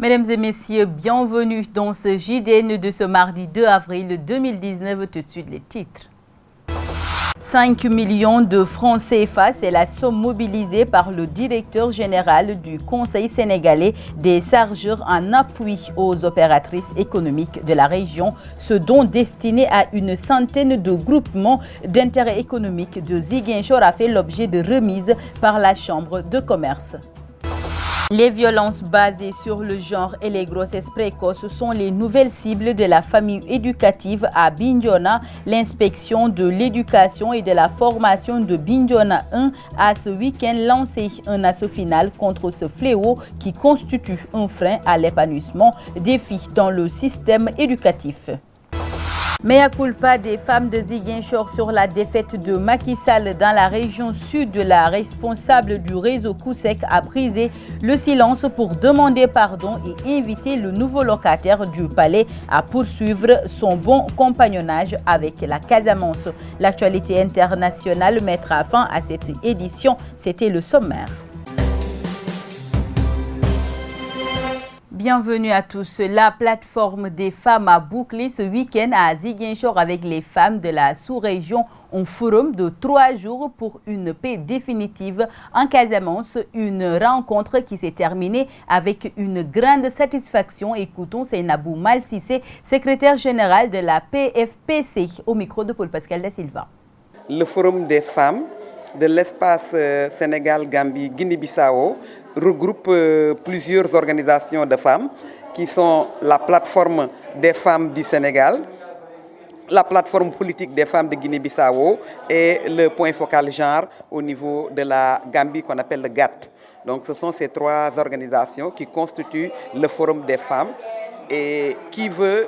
Mesdames et messieurs, bienvenue dans ce JDN de ce mardi 2 avril 2019. Tout de suite les titres. 5 millions de francs CFA, c'est la somme mobilisée par le directeur général du Conseil sénégalais des chargeurs en appui aux opératrices économiques de la région, ce dont destiné à une centaine de groupements d'intérêt économique de Ziguinchor a fait l'objet de remises par la Chambre de commerce. Les violences basées sur le genre et les grossesses précoces sont les nouvelles cibles de la famille éducative à Bignona. L'inspection de l'éducation et de la formation de Bignona 1 a ce week-end lancé un assaut final contre ce fléau qui constitue un frein à l'épanouissement des filles dans le système éducatif. Mea culpa des femmes de Ziguinchor sur la défaite de Macky Sall dans la région sud. La responsable du réseau Kousek a brisé le silence pour demander pardon et inviter le nouveau locataire du palais à poursuivre son bon compagnonnage avec la Casamance. L'actualité internationale mettra fin à cette édition. C'était le sommaire. Bienvenue à tous. La plateforme des femmes a bouclé ce week-end à Ziguinchor avec les femmes de la sous-région un forum de 3 jours pour une paix définitive en Casamance. Une rencontre qui s'est terminée avec une grande satisfaction. Écoutons Seynabou Malsissé, secrétaire général de la PFPC, au micro de Paul Pascal Da Silva. Le forum des femmes de l'espace Sénégal-Gambie-Guinée-Bissau regroupe plusieurs organisations de femmes qui sont la plateforme des femmes du Sénégal, la plateforme politique des femmes de Guinée-Bissau et le point focal genre au niveau de la Gambie qu'on appelle le GATT. Donc ce sont ces 3 organisations qui constituent le forum des femmes et qui veut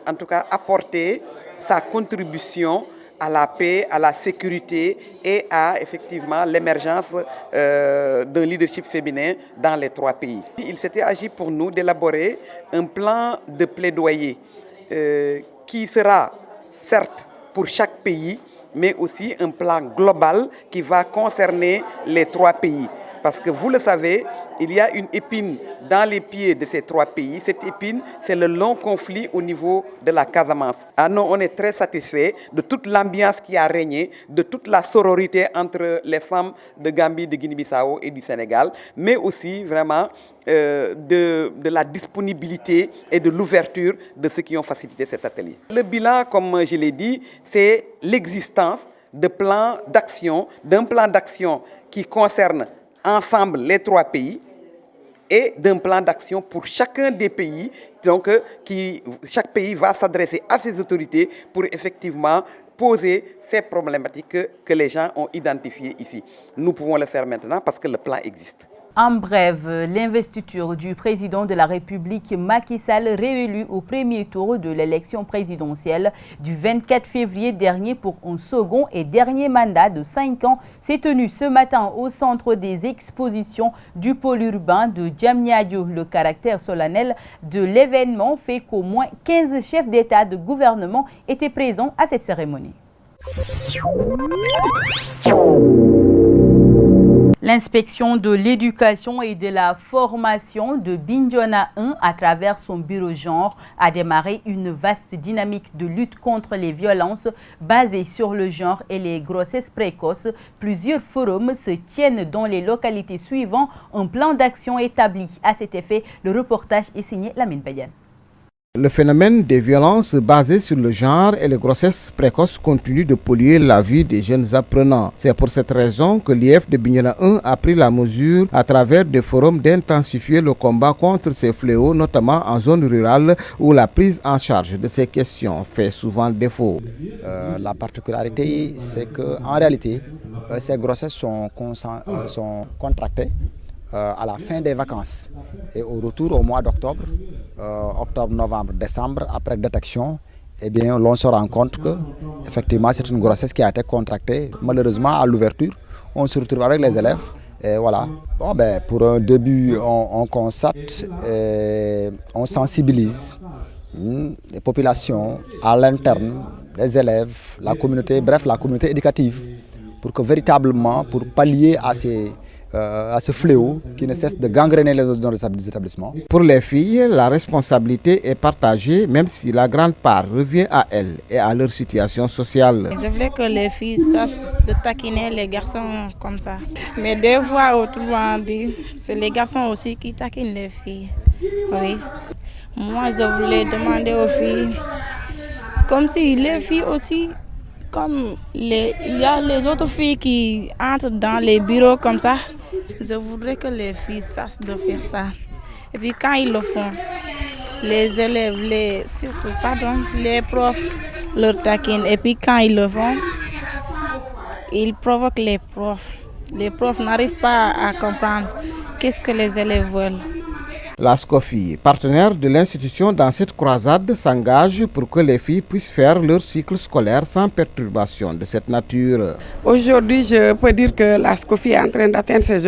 en tout cas apporter sa contribution à la paix, à la sécurité et à effectivement l'émergence d'un leadership féminin dans les 3 pays. Il s'était agi pour nous d'élaborer un plan de plaidoyer qui sera certes pour chaque pays, mais aussi un plan global qui va concerner les 3 pays. Parce que vous le savez, il y a une épine dans les pieds de ces 3 pays. Cette épine, c'est le long conflit au niveau de la Casamance. Ah non, on est très satisfait de toute l'ambiance qui a régné, de toute la sororité entre les femmes de Gambie, de Guinée-Bissau et du Sénégal, mais aussi vraiment de la disponibilité et de l'ouverture de ceux qui ont facilité cet atelier. Le bilan, comme je l'ai dit, c'est l'existence d'un plan d'action qui concerne ensemble les 3 pays et d'un plan d'action pour chacun des pays. Donc, chaque pays va s'adresser à ses autorités pour effectivement poser ces problématiques que les gens ont identifiées ici. Nous pouvons le faire maintenant parce que le plan existe. En bref, l'investiture du président de la République Macky Sall réélu au premier tour de l'élection présidentielle du 24 février dernier pour un second et dernier mandat de 5 ans s'est tenue ce matin au centre des expositions du pôle urbain de Diamniadio. Le caractère solennel de l'événement fait qu'au moins 15 chefs d'État de gouvernement étaient présents à cette cérémonie. L'inspection de l'éducation et de la formation de Bignona 1, à travers son bureau genre, a démarré une vaste dynamique de lutte contre les violences basées sur le genre et les grossesses précoces. Plusieurs forums se tiennent dans les localités suivant un plan d'action établi. À cet effet, le reportage est signé Lamine Bayan. Le phénomène des violences basées sur le genre et les grossesses précoces continue de polluer la vie des jeunes apprenants. C'est pour cette raison que l'IF de Bignona 1 a pris la mesure, à travers des forums, d'intensifier le combat contre ces fléaux, notamment en zone rurale où la prise en charge de ces questions fait souvent défaut. La particularité, c'est qu'en réalité, ces grossesses sont contractées à la fin des vacances et au retour au mois d'octobre, octobre, novembre, décembre, après détection, eh bien, l'on se rend compte que effectivement c'est une grossesse qui a été contractée. Malheureusement, à l'ouverture, on se retrouve avec les élèves. Et voilà. Bon, ben, pour un début, on constate, on sensibilise les populations à l'interne, les élèves, la communauté, bref, la communauté éducative, pour que véritablement, pour pallier à ces à ce fléau qui ne cesse de gangréner les autres dans les établissements. Pour les filles, la responsabilité est partagée, même si la grande part revient à elles et à leur situation sociale. Je voulais que les filles sachent de taquiner les garçons comme ça. Mais des fois, autrement dit, c'est les garçons aussi qui taquinent les filles. Oui. Moi, je voulais demander aux filles, comme si les filles aussi, comme il y a les autres filles qui entrent dans les bureaux comme ça, je voudrais que les filles sachent de faire ça. Et puis quand ils le font, les élèves, les profs leur taquinent. Et puis quand ils le font, ils provoquent les profs. Les profs n'arrivent pas à comprendre qu'est-ce que les élèves veulent. La SCOFI, partenaire de l'institution dans cette croisade, s'engage pour que les filles puissent faire leur cycle scolaire sans perturbation de cette nature. Aujourd'hui, je peux dire que la SCOFI est en train d'atteindre ses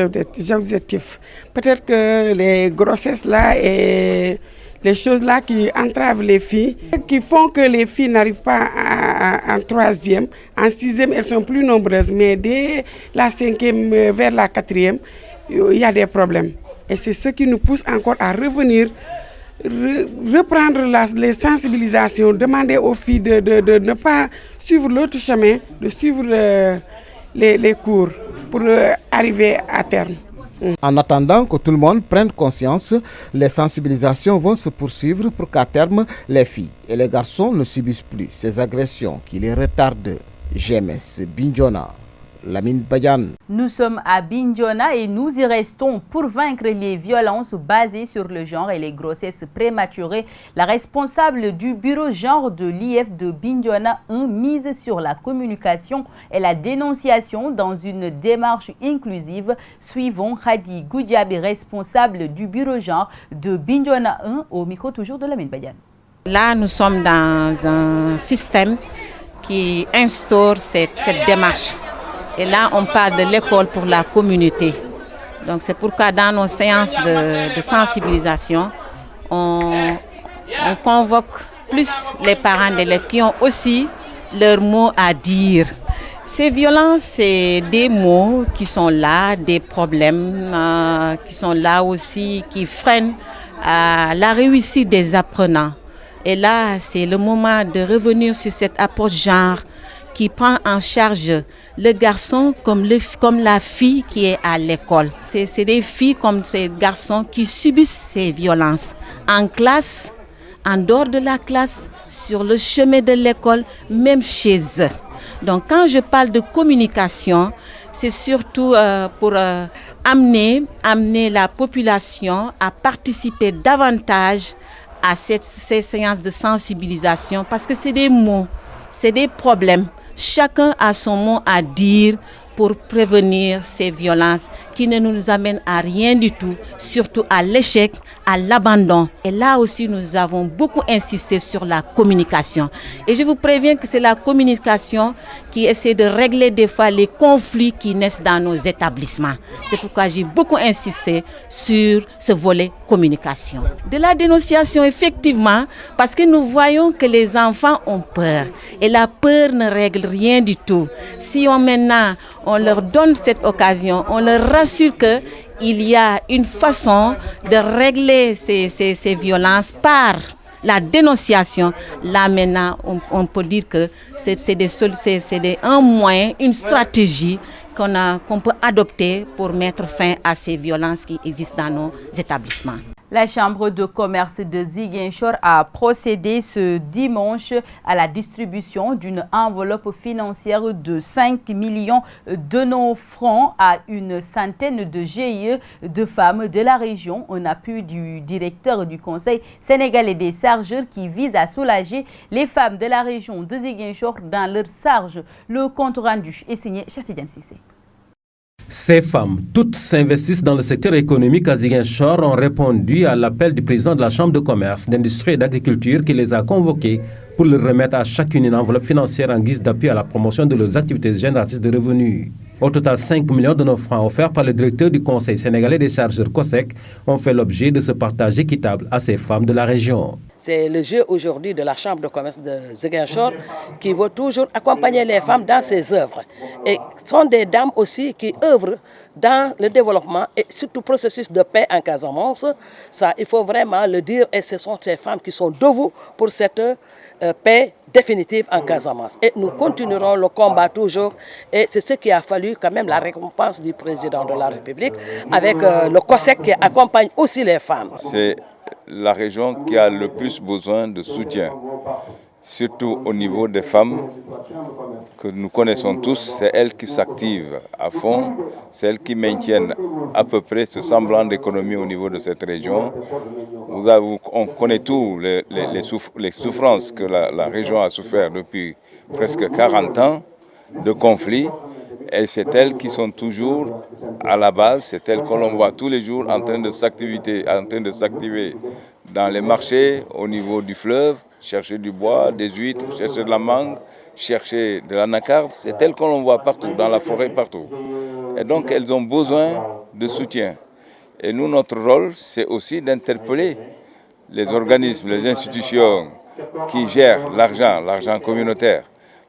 objectifs. Peut-être que les grossesses là et les choses là qui entravent les filles, qui font que les filles n'arrivent pas en troisième, en sixième, elles sont plus nombreuses, mais dès la cinquième vers la quatrième, il y a des problèmes. Et c'est ce qui nous pousse encore à revenir, reprendre les sensibilisations, demander aux filles de ne pas suivre l'autre chemin, de suivre les cours pour arriver à terme. En attendant que tout le monde prenne conscience, les sensibilisations vont se poursuivre pour qu'à terme, les filles et les garçons ne subissent plus ces agressions qui les retardent. GMS Bignona. Lamine Badiane. Nous sommes à Bignona et nous y restons pour vaincre les violences basées sur le genre et les grossesses prématurées. La responsable du bureau genre de l'IF de Bignona 1 mise sur la communication et la dénonciation dans une démarche inclusive. Suivons Khadi Goudiaby, responsable du bureau genre de Bignona 1, au micro toujours de Lamine Badiane. Là, nous sommes dans un système qui instaure cette démarche. Et là, on parle de l'école pour la communauté. Donc c'est pourquoi dans nos séances de sensibilisation, on convoque plus les parents d'élèves qui ont aussi leurs mots à dire. Ces violences, c'est des mots qui sont là, des problèmes qui sont là aussi, qui freinent la réussite des apprenants. Et là, c'est le moment de revenir sur cette approche genre qui prend en charge le garçon comme la fille qui est à l'école. C'est des filles comme ces garçons qui subissent ces violences en classe, en dehors de la classe, sur le chemin de l'école, même chez eux. Donc quand je parle de communication, c'est surtout pour amener la population à participer davantage à ces séances de sensibilisation parce que c'est des mots, c'est des problèmes. Chacun a son mot à dire pour prévenir ces violences qui ne nous amènent à rien du tout, surtout à l'échec, à l'abandon. Et là aussi, nous avons beaucoup insisté sur la communication. Et je vous préviens que c'est la communication qui essaie de régler des fois les conflits qui naissent dans nos établissements. C'est pourquoi j'ai beaucoup insisté sur ce volet communication. De la dénonciation, effectivement, parce que nous voyons que les enfants ont peur. Et la peur ne règle rien du tout. Si on leur donne cette occasion, on leur rassure qu'il y a une façon de régler ces violences par la dénonciation. Là maintenant, on peut dire que c'est un moyen, une stratégie qu'on peut adopter pour mettre fin à ces violences qui existent dans nos établissements. La Chambre de commerce de Ziguinchor a procédé ce dimanche à la distribution d'une enveloppe financière de 5 millions de nos francs à une centaine de GIE de femmes de la région, en appui du directeur du Conseil sénégalais des chargeurs qui vise à soulager les femmes de la région de Ziguinchor dans leur charge. Le compte rendu est signé Chatidiane Sissé. Ces femmes, toutes s'investissent dans le secteur économique à Ziguinchor, ont répondu à l'appel du président de la Chambre de commerce, d'industrie et d'agriculture qui les a convoqués pour leur remettre à chacune une enveloppe financière en guise d'appui à la promotion de leurs activités génératrices de revenus. Au total, 5 millions de nos francs offerts par le directeur du Conseil sénégalais des chargeurs COSEC ont fait l'objet de ce partage équitable à ces femmes de la région. C'est le jeu aujourd'hui de la Chambre de commerce de Ziguinchor qui veut toujours accompagner les femmes dans ses œuvres. Et ce sont des dames aussi qui œuvrent dans le développement et surtout processus de paix en Casamance. Ça, il faut vraiment le dire, et ce sont ces femmes qui sont debout pour cette paix définitive en Casamance. Et nous continuerons le combat toujours, et c'est ce qui a fallu quand même la récompense du président de la République avec le COSEC qui accompagne aussi les femmes. C'est la région qui a le plus besoin de soutien, surtout au niveau des femmes que nous connaissons tous. C'est elles qui s'activent à fond, c'est elles qui maintiennent à peu près ce semblant d'économie au niveau de cette région. On connaît tous les souffrances que la région a souffert depuis presque 40 ans de conflits. Et c'est elles qui sont toujours à la base, c'est elles que l'on voit tous les jours en train de s'activer dans les marchés au niveau du fleuve, chercher du bois, des huîtres, chercher de la mangue, chercher de l'anacarde. C'est elles que l'on voit partout, dans la forêt, partout. Et donc elles ont besoin de soutien. Et nous, notre rôle, c'est aussi d'interpeller les organismes, les institutions qui gèrent l'argent communautaire,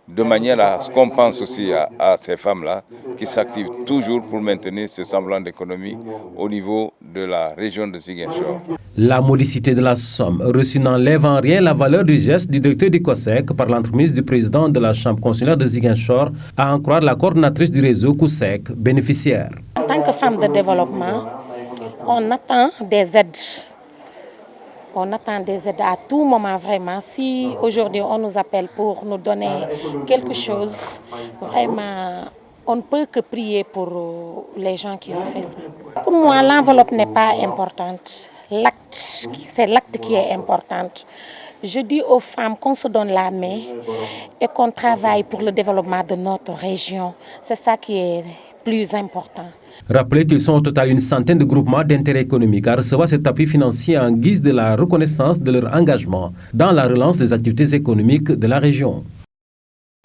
de manière à ce qu'on pense aussi à ces femmes-là qui s'activent toujours pour maintenir ce semblant d'économie au niveau de la région de Ziguinchor. La modicité de la somme reçue n'enlève en rien la valeur du geste du directeur du COSEC par l'entremise du président de la Chambre consulaire de Ziguinchor, à en croire la coordonnatrice du réseau COSEC bénéficiaire. En tant que femme de développement, on attend des aides. On attend des aides à tout moment, vraiment. Si aujourd'hui on nous appelle pour nous donner quelque chose, vraiment, on ne peut que prier pour les gens qui ont fait ça. Pour moi, l'enveloppe n'est pas importante. C'est l'acte qui est important. Je dis aux femmes qu'on se donne la main et qu'on travaille pour le développement de notre région. C'est ça qui est plus important. Rappelez qu'ils sont au total une centaine de groupements d'intérêt économique à recevoir cet appui financier en guise de la reconnaissance de leur engagement dans la relance des activités économiques de la région.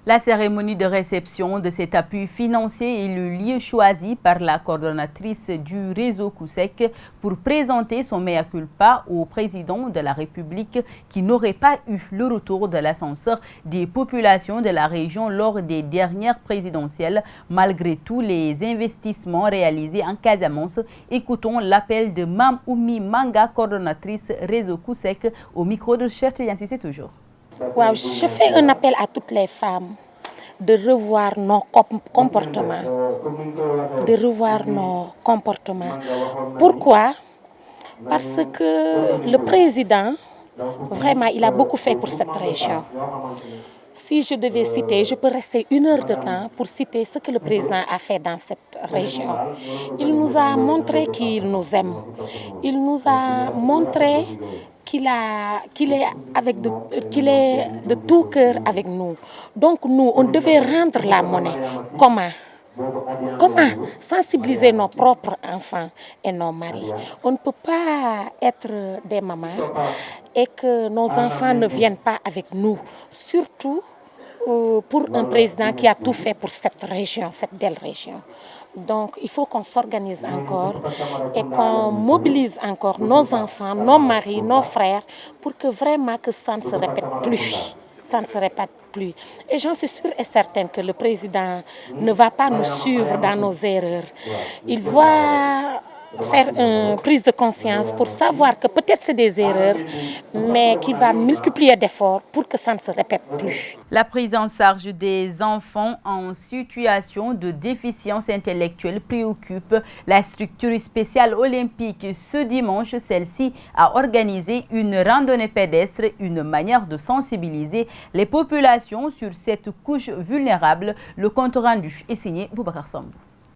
La cérémonie de réception de cet appui financier est le lieu choisi par la coordonnatrice du réseau COSEC pour présenter son mea culpa au président de la République qui n'aurait pas eu le retour de l'ascenseur des populations de la région lors des dernières présidentielles, malgré tous les investissements réalisés en Casamance. Écoutons l'appel de Mam Oumi Manga, coordonnatrice réseau COSEC, au micro de Cheikh Tidiane Cissé toujours. Wow, je fais un appel à toutes les femmes de revoir nos comportements. Pourquoi? Parce que le président, vraiment, il a beaucoup fait pour cette région. Si je devais citer, je peux rester 1 heure de temps pour citer ce que le président a fait dans cette région. Il nous a montré qu'il nous aime. Il nous a montré qu'il est de tout cœur avec nous. Donc nous, on devait rendre la monnaie. Comment? Sensibiliser nos propres enfants et nos maris. On ne peut pas être des mamans et que nos enfants ne viennent pas avec nous. Surtout pour un président qui a tout fait pour cette région, cette belle région. Donc, il faut qu'on s'organise encore et qu'on mobilise encore nos enfants, nos maris, nos frères, pour que vraiment que ça ne se répète plus. Ça ne se répète plus. Et j'en suis sûre et certaine que le président ne va pas nous suivre dans nos erreurs. Il va faire une prise de conscience pour savoir que peut-être c'est des erreurs, mais qu'il va multiplier d'efforts pour que ça ne se répète plus. La prise en charge des enfants en situation de déficience intellectuelle préoccupe la structure spéciale olympique. Ce dimanche, celle-ci a organisé une randonnée pédestre, une manière de sensibiliser les populations sur cette couche vulnérable. Le compte rendu est signé Boubacar Sambou.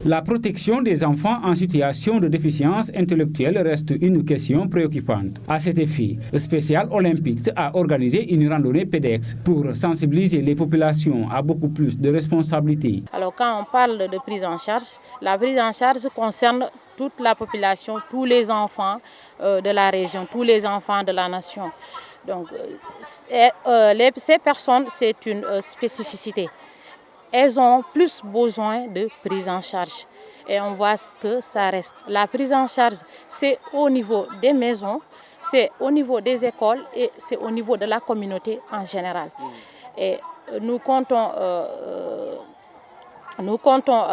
La protection des enfants en situation de déficience intellectuelle reste une question préoccupante. À cet effet, le Spécial Olympique a organisé une randonnée pédestre pour sensibiliser les populations à beaucoup plus de responsabilités. Alors quand on parle de prise en charge, la prise en charge concerne toute la population, tous les enfants de la région, tous les enfants de la nation. Donc ces personnes, c'est une spécificité. Elles ont plus besoin de prise en charge. Et on voit que ça reste. La prise en charge, c'est au niveau des maisons, c'est au niveau des écoles et c'est au niveau de la communauté en général. Et nous comptons nous comptons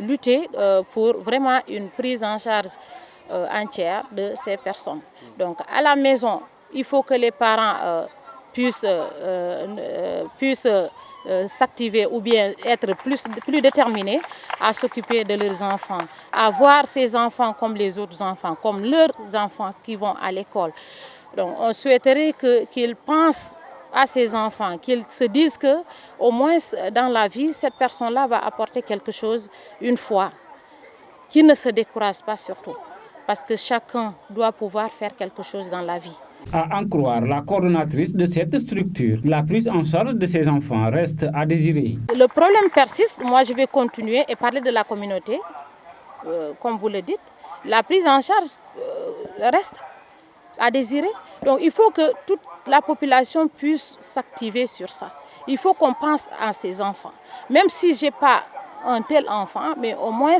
lutter pour vraiment une prise en charge entière de ces personnes. Donc à la maison, il faut que les parents puissent s'activer ou bien être plus déterminés à s'occuper de leurs enfants, à voir ces enfants comme les autres enfants, comme leurs enfants qui vont à l'école. Donc on souhaiterait qu'ils pensent à ces enfants, qu'ils se disent qu'au moins dans la vie, cette personne-là va apporter quelque chose une fois, qu'ils ne se découragent pas surtout, parce que chacun doit pouvoir faire quelque chose dans la vie. À en croire la coordonnatrice de cette structure, la prise en charge de ces enfants reste à désirer. Le problème persiste, moi je vais continuer et parler de la communauté, comme vous le dites. La prise en charge reste à désirer. Donc il faut que toute la population puisse s'activer sur ça. Il faut qu'on pense à ces enfants. Même si je n'ai pas un tel enfant, mais au moins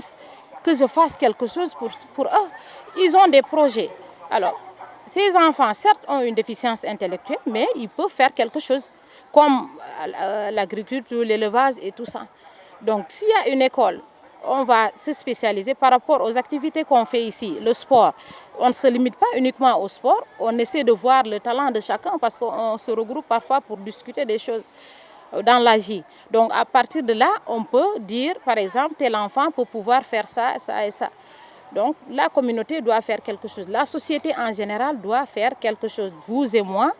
que je fasse quelque chose pour eux. Ils ont des projets. Alors, ces enfants, certes, ont une déficience intellectuelle, mais ils peuvent faire quelque chose, comme l'agriculture, l'élevage et tout ça. Donc, s'il y a une école, on va se spécialiser par rapport aux activités qu'on fait ici. Le sport, on ne se limite pas uniquement au sport, on essaie de voir le talent de chacun parce qu'on se regroupe parfois pour discuter des choses dans la vie. Donc, à partir de là, on peut dire, par exemple, tel enfant peut pouvoir faire ça, ça et ça. Donc, la communauté doit faire quelque chose. La société en général doit faire quelque chose. Vous et moi,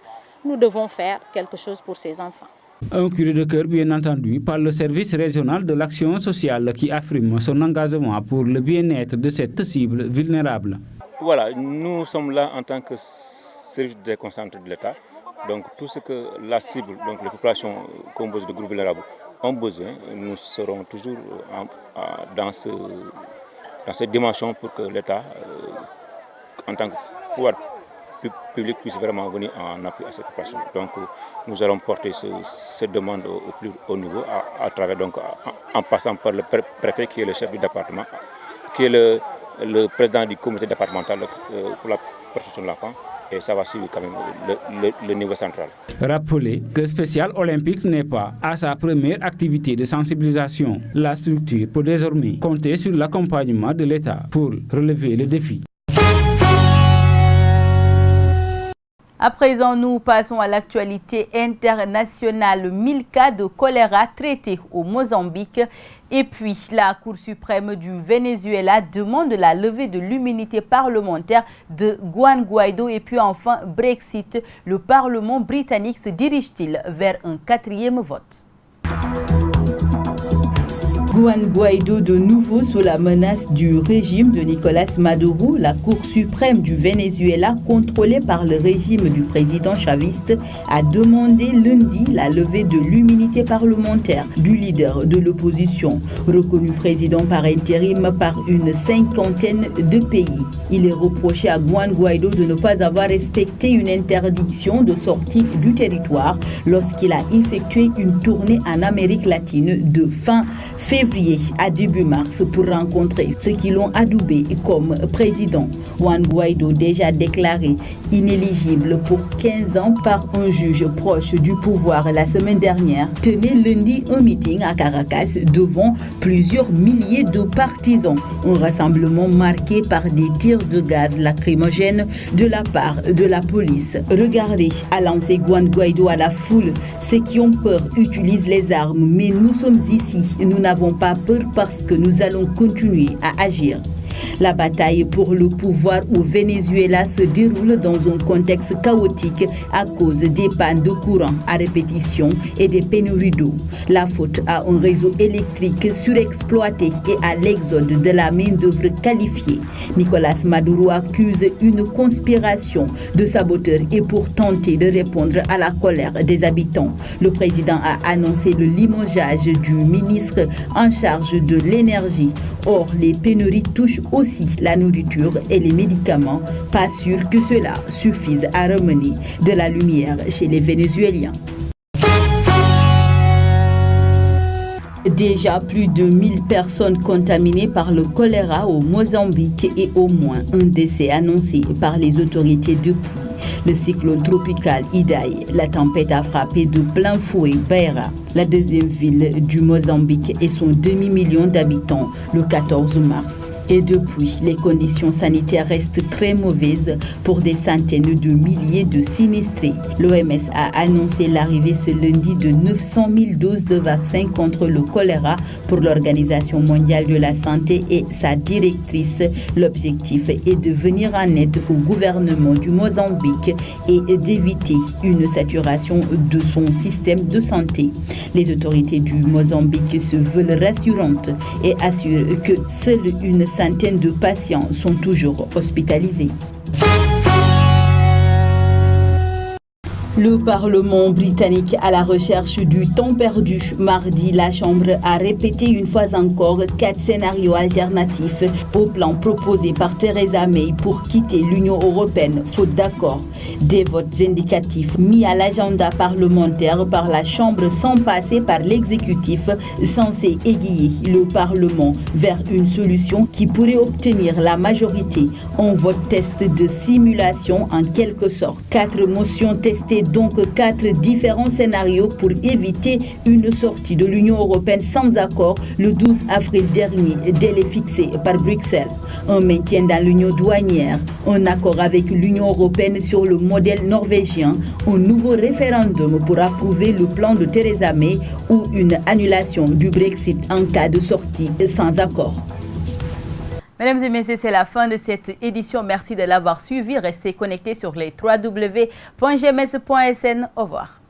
nous devons faire quelque chose pour ces enfants. Un cri de cœur bien entendu par le service régional de l'action sociale qui affirme son engagement pour le bien-être de cette cible vulnérable. Voilà, nous sommes là en tant que service déconcentré de l'État. Donc tout ce que la cible, donc les populations composées de groupes vulnérables ont besoin, nous serons toujours dans cette dimension pour que l'État, en tant que pouvoir public, puisse vraiment venir en appui à cette population. Donc nous allons porter cette demande au plus haut niveau à travers, donc, en passant par le préfet qui est le chef du département, qui est le président du comité départemental pour la protection de l'enfant. Et ça va suivre quand même le niveau central. Rappelez que Special Olympics n'est pas à sa première activité de sensibilisation. La structure peut désormais compter sur l'accompagnement de l'État pour relever le défi. À présent, nous passons à l'actualité internationale. 1000 cas de choléra traités au Mozambique. Et puis, la Cour suprême du Venezuela demande la levée de l'immunité parlementaire de Juan Guaidó. Et puis enfin, Brexit. Le Parlement britannique se dirige-t-il vers un 4e vote? Juan Guaidó de nouveau sous la menace du régime de Nicolás Maduro. La Cour suprême du Venezuela, contrôlée par le régime du président chaviste, a demandé lundi la levée de l'immunité parlementaire du leader de l'opposition, reconnu président par intérim par une cinquantaine de pays. Il est reproché à Juan Guaidó de ne pas avoir respecté une interdiction de sortie du territoire lorsqu'il a effectué une tournée en Amérique latine de fin février à début mars pour rencontrer ceux qui l'ont adoubé comme président. Juan Guaidó, déjà déclaré inéligible pour 15 ans par un juge proche du pouvoir la semaine dernière, tenait lundi un meeting à Caracas devant plusieurs milliers de partisans. Un rassemblement marqué par des tirs de gaz lacrymogène de la part de la police. Regardez, a lancé Juan Guaidó à la foule. Ceux qui ont peur utilisent les armes, mais nous sommes ici. Nous n'avons pas peur parce que nous allons continuer à agir. La bataille pour le pouvoir au Venezuela se déroule dans un contexte chaotique à cause des pannes de courant à répétition et des pénuries d'eau. La faute à un réseau électrique surexploité et à l'exode de la main-d'œuvre qualifiée. Nicolás Maduro accuse une conspiration de saboteurs et pour tenter de répondre à la colère des habitants. Le président a annoncé le limogeage du ministre en charge de l'énergie. Or, les pénuries touchent aussi la nourriture et les médicaments. Pas sûr que cela suffise à ramener de la lumière chez les Vénézuéliens. Déjà plus de 1000 personnes contaminées par le choléra au Mozambique et au moins un décès annoncé par les autorités depuis le cyclone tropical Idai. La tempête a frappé de plein fouet Beira. la deuxième ville du Mozambique et son demi-million d'habitants le 14 mars. Et depuis, les conditions sanitaires restent très mauvaises pour des centaines de milliers de sinistrés. L'OMS a annoncé l'arrivée ce lundi de 900 000 doses de vaccins contre le choléra pour l'Organisation mondiale de la santé et sa directrice. L'objectif est de venir en aide au gouvernement du Mozambique et d'éviter une saturation de son système de santé. Les autorités du Mozambique se veulent rassurantes et assurent que seule une centaine de patients sont toujours hospitalisés. Le Parlement britannique à la recherche du temps perdu. Mardi, la Chambre a répété une fois encore 4 scénarios alternatifs au plan proposé par Theresa May pour quitter l'Union européenne, faute d'accord. Des votes indicatifs mis à l'agenda parlementaire par la Chambre sans passer par l'exécutif, censé aiguiller le Parlement vers une solution qui pourrait obtenir la majorité. Un vote test de simulation en quelque sorte. 4 motions testées, donc 4 différents scénarios pour éviter une sortie de l'Union européenne sans accord le 12 avril dernier, délai fixé par Bruxelles. Un maintien dans l'union douanière, un accord avec l'Union européenne sur le modèle norvégien, un nouveau référendum pour approuver le plan de Theresa May ou une annulation du Brexit en cas de sortie sans accord. Mesdames et messieurs, c'est la fin de cette édition. Merci de l'avoir suivi. Restez connectés sur les www.gms.sn. Au revoir.